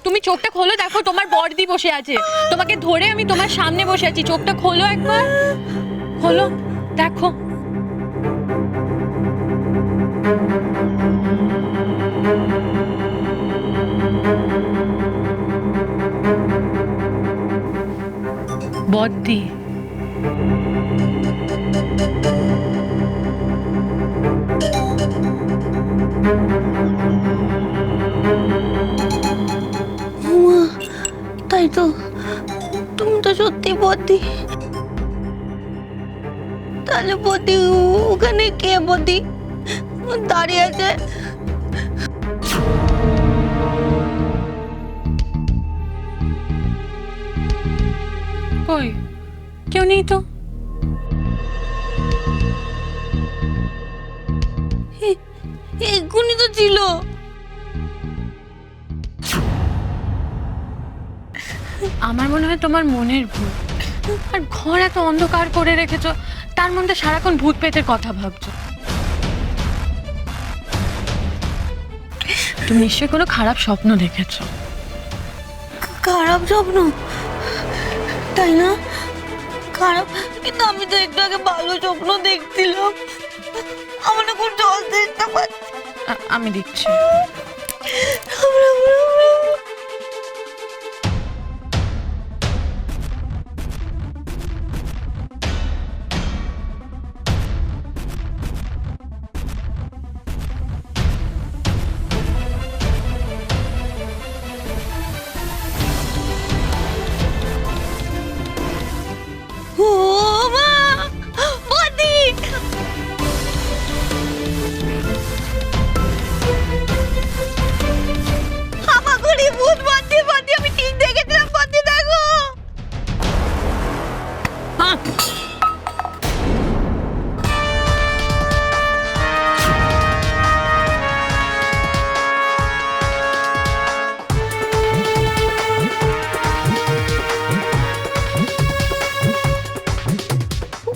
তুমি চোখটা খোলো, দেখো তোমার বড়দি বসে আছে, তোমাকে ধরে আমি তোমার সামনে বসে আছি, চোখটা খোলো একবার, খোলো, দেখো। বড়দি, তাই তো, তুমি তো সত্যি বদি। তাহলে বদি ওখানে কে বদি দাঁড়িয়ে আছে? কই কেউ নেই তো। এক্ষুনি তো ছিল। আমার মনে হয় তোমার মনের ভুল, আর ঘর এত অন্ধকার করে রেখেছো, তার মধ্যে সারাক্ষণ ভূত পেতের কথা ভাবছো। তুমি নিশ্চয়ই কোনো খারাপ স্বপ্ন দেখেছো। খারাপ স্বপ্ন? তাই না? খারাপ, কিন্তু আমি তো একটু আগে ভালো স্বপ্ন দেখছিলাম। আমার না খুব জল তেষ্টা পাচ্ছে। আমি দিচ্ছি। ও মা, বদি! হামাগুড়ি ভূত বদি, বদি আমি ঠিক দেখেছিলাম, বদি দেখো।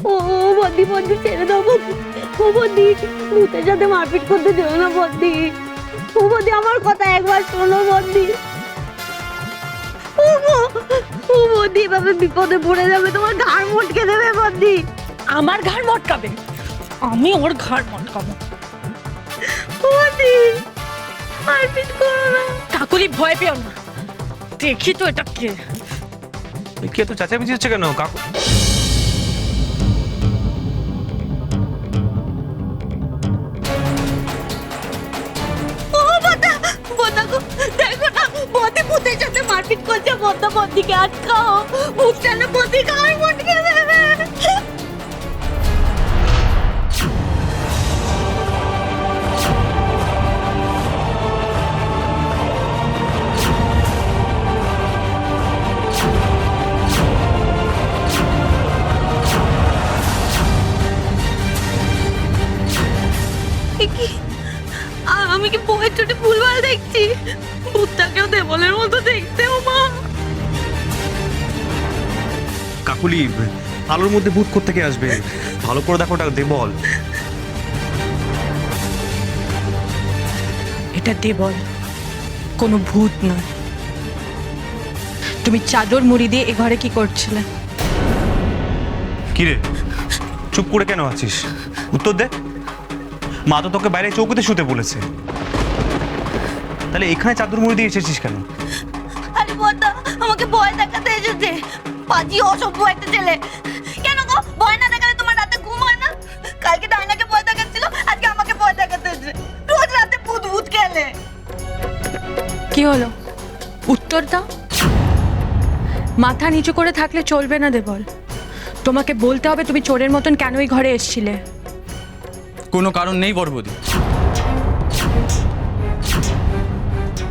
ও বদি, বদি ছেড়ে দাও বদি। ও বদি, ভূতের সাথে মারপিট করতে যেও না বদি। ও বদি, আমার কথা একবার শোনো বদি। ও গো, ও বদি এভাবে বিপদে পড়ে যাবে, তোমার ঘাড় মটকে দেবে বদি। আমার ঘাড় মটকাবে? আমি ওর ঘাড় মটকাবো। বদি মারপিট করো না। কাকুলি ভয় পেও না, দেখি তো এটা কে। কে তো চেঁচামেচি হচ্ছে কেন কাকু? ও বদা, বদা গো, দেখো না বদি ভূতের সাথে মারপিট করছে। বদা বদিকে আটকাও, ভূতটা না বদি ঘাড় মটকে দেবে। কি? আমি কি বইয়ের চোটে ভুলভাল দেখছি? ভূতটাকেও দেবলের মতো দেখতে। ও মা, কাকুলি, আলোর মধ্যে ভূত কোত্থেকে আসবে? ভালো করে দেখো, ওটা দেবল। এটা দেবল, কোনো ভূত নয়। তুমি চাদর মুড়ি দিয়ে এ ঘরে কি করছিলে? কিরে, চুপ করে কেন আছিস? উত্তর দে। মা তো তোকে বাইরে চৌকিতে শুতে বলেছে, তাহলে এখানে চাদর মুড়ি দিয়ে এসেছিস কেন? আরে বদা আমাকে ভয় দেখাতে এসেছে। পাজি অসভ্য একটা ছেলে। কেন গো, ভয় না দেখালে তোমার রাতে ঘুম হয় না? কালকে ডাইনাকে ভয় দেখাচ্ছিল, আজকে আমাকে ভয় দেখাতে এসেছে। রোজ রাতে ভূত ভূত খেলে। কি হলো, উত্তর দাও। মাথা নিচু করে থাকলে চলবে না দেবল, তোমাকে বলতে হবে তুমি চোরের মতন কেন এই ঘরে এসেছিলে। কোনো কারণ নেই বড়বৌদি,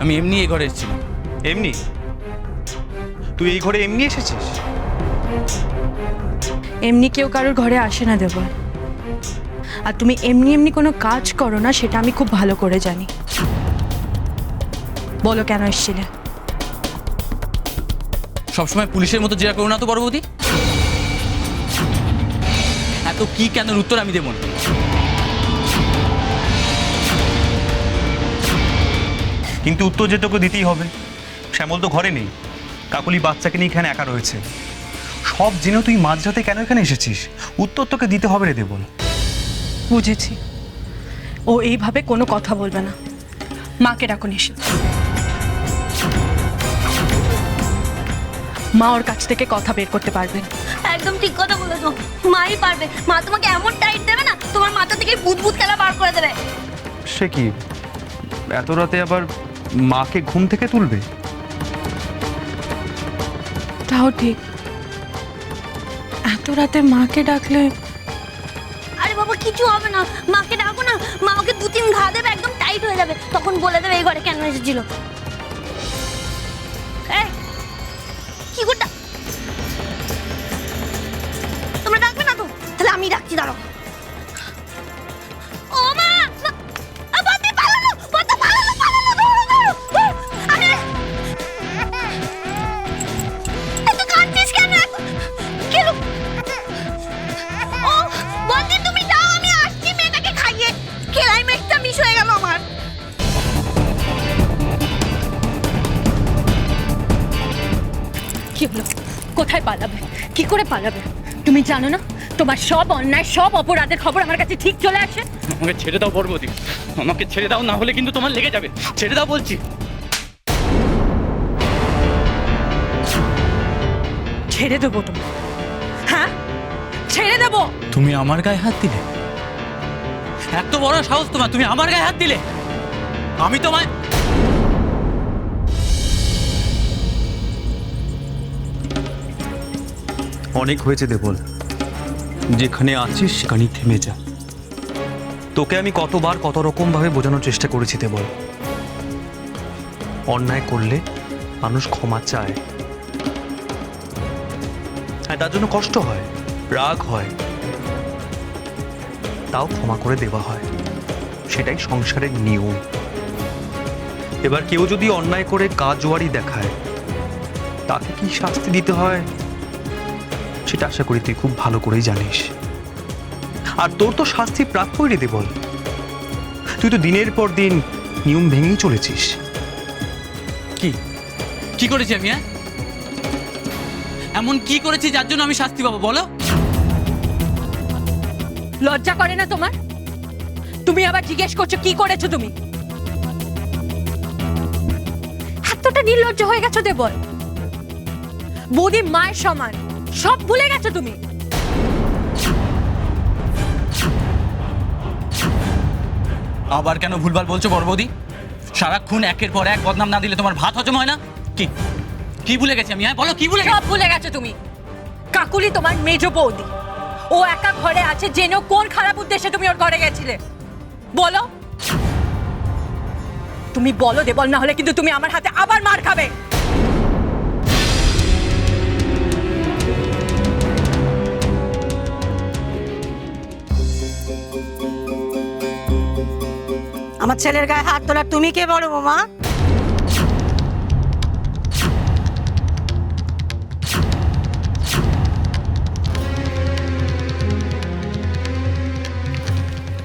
আমি এমনি এই ঘরে এসেছিলাম। এমনি? তুই এই ঘরে এমনি এসেছিস? এমনি কেউ কারোর ঘরে আসে না দেবল, আর তুমি এমনি এমনি কোনো কাজ করো না, সেটা আমি খুব ভালো করে জানি। বলো কেন এসেছিলে? সবসময় পুলিশের মতো জেরা করো না তো বড়বৌদি। এত কি কেন উত্তর আমি দেব না। কিন্তু উত্তর যে তোকে দিতেই হবে, শ্যামল তো ঘরে নেই, কাকুলি বাচ্চাকে নিয়ে এখানে একা রয়েছে। সব জেনে তুই মাঝরাতে কেন এখানে এসেছিস? উত্তর তোকে দিতে হবে রে দেবল। বুঝেছি, ও এইভাবে কোনো কথা বলবে না। মাকে ডাকুন এসে। মা ওর কাছ থেকে কথা বের করতে পারবেন। একদম ঠিক কথা বলেছো, মাই পারবে। মা তোমাকে এমন টাইট দেবে না, তোমার মাথা থেকে ভূত ভূত খেলা বার করে দেবে। সে কি এত রাতে আবার মাকে ঘুম থেকে তুলবে? তাও ঠিক, এত রাতে মাকে ডাকলে। আরে বাবা কিছু হবে না, মাকে ডাকো না। মা ওকে 2-3 ঘা দেবে, একদম টাইট হয়ে যাবে। তখন বলে দেবে এই ঘরে কেন এসেছিল। এই কি করটা, তোমরা ডাকবে না তো? তাহলে আমি ডাকছি, দাঁড়াও। ও মা, বদ্দি পালালো, বদ্দি পালালো, দৌড়ো দৌড়ো। আরে এত কাঁদছিস কেন? কেন? ও বদ্দি তুমি যাও, আমি আসছি মেয়েটাকে খাইয়ে। ক্লাইম্যাক্সটা মিস হয়ে গেল আমার। কি হলো? কোথায় পালাবে? কি করে পালাবে? তুমি জানো না তোমার সব অন্যায়, সব অপরাধের খবর আমার কাছে ঠিক চলে আসে। আমাকে ছেড়ে দাও বড়বৌদি, আমাকে ছেড়ে দাও, না হলে কিন্তু তোমার লেগে যাবে। ছেড়ে দাও বলছি। ছেড়ে দেবো তোমার? হ্যাঁ, ছেড়ে দেবো। তুমি আমার গায়ে হাত দিলে? এত বড় সাহস তোমার, তুমি আমার গায়ে হাত দিলে? আমি তোমায় অনেক হয়েছে দেবল, যেখানে আছিস সেখানেই থেমে যা। তোকে আমি কতবার কত রকম ভাবে বোঝানোর চেষ্টা করেছি দেবল, অন্যায় করলে মানুষ ক্ষমা চায়। হ্যাঁ, তার জন্য কষ্ট হয়, রাগ হয়, তাও ক্ষমা করে দেওয়া হয়। সেটাই সংসারের নিয়ম। এবার কেউ যদি অন্যায় করে কাজওয়ারি দেখায়, তাকে কি শাস্তি দিতে হয় সেটা আশা করি তুই খুব ভালো করেই জানিস। আর তোর তো শাস্তি প্রাপ্যই রে দেবল। তুই তো দিনের পর দিন নিয়ম ভেঙেই চলেছিস। কি কি করেছি আমি? এমন কি করেছি যার জন্য আমি শাস্তি পাবো বলো? লজ্জা করে না তোমার? তুমি আবার জিজ্ঞেস করছো কি করেছো তুমি? এতটা নির্লজ্জ হয়ে গেছো দেবল? বৌদি মায়ের সমান, সব ভুলে গেছো তুমি। আবার কেন ভুলভাল বলছো বড়বৌদি? সারাক্ষণ একের পর এক বদনাম না দিলে তোমার ভাত হজম হয় না? কি কি ভুলে গেছি আমি? বলো কি ভুলে গেছি? সব ভুলে গেছো তুমি। কাকুলি তোমার মেজো বৌদি, ও একা ঘরে আছে জেনেও কোন খারাপ উদ্দেশ্যে তুমি ওর ঘরে গেছিলে? বলো, তুমি বলো দেবল, না হলে কিন্তু তুমি আমার হাতে আবার মার খাবে। আমার ছেলের গায়ে হাত তোলার তুমি কে বড় বৌমা?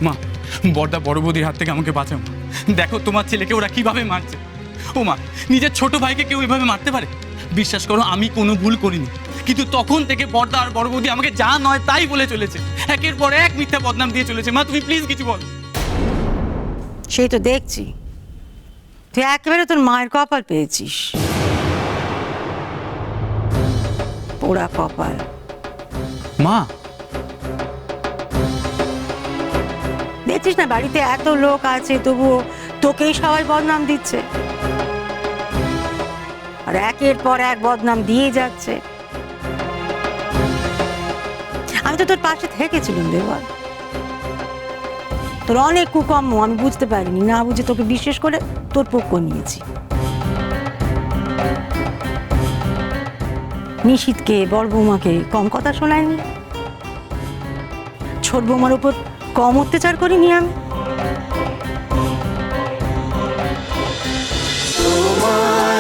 মা, বড়দা বড় বৌদির হাত থেকে আমাকে বাঁচাও। দেখো তোমার ছেলেকে ওরা কিভাবে মারছে। ও মা, নিজের ছোট ভাইকে কেউ এভাবে মারতে পারে? বিশ্বাস করো আমি কোনো ভুল করিনি, কিন্তু তখন থেকে বড়দা আর বড় বৌদি আমাকে যা নয় তাই বলে চলেছে। একের পর এক মিথ্যা বদনাম দিয়ে চলেছে। মা তুমি প্লিজ কিছু বলো। সেই তো দেখছি, তুই একেবারে তোর মায়ের কপাল পেয়েছিস। পোড়া কপাল। মা, দেখছিস না বাড়িতে এত লোক আছে তবুও তোকেই সবাই বদনাম দিচ্ছে, আর একের পর এক বদনাম দিয়ে যাচ্ছে। আমি তো তোর পাশে থেকেছিলাম দেবল, তোর অনেক কুকর্ম আমি বুঝতে পারিনি, না বুঝে তোকে বিশ্বাস করে তোর পক্ষ নিয়েছি। নিশীথকে বড় বৌমাকে কম কথা শোনায়নি, ছোট বৌমার উপর কম অত্যাচার করিনি আমি। তোমার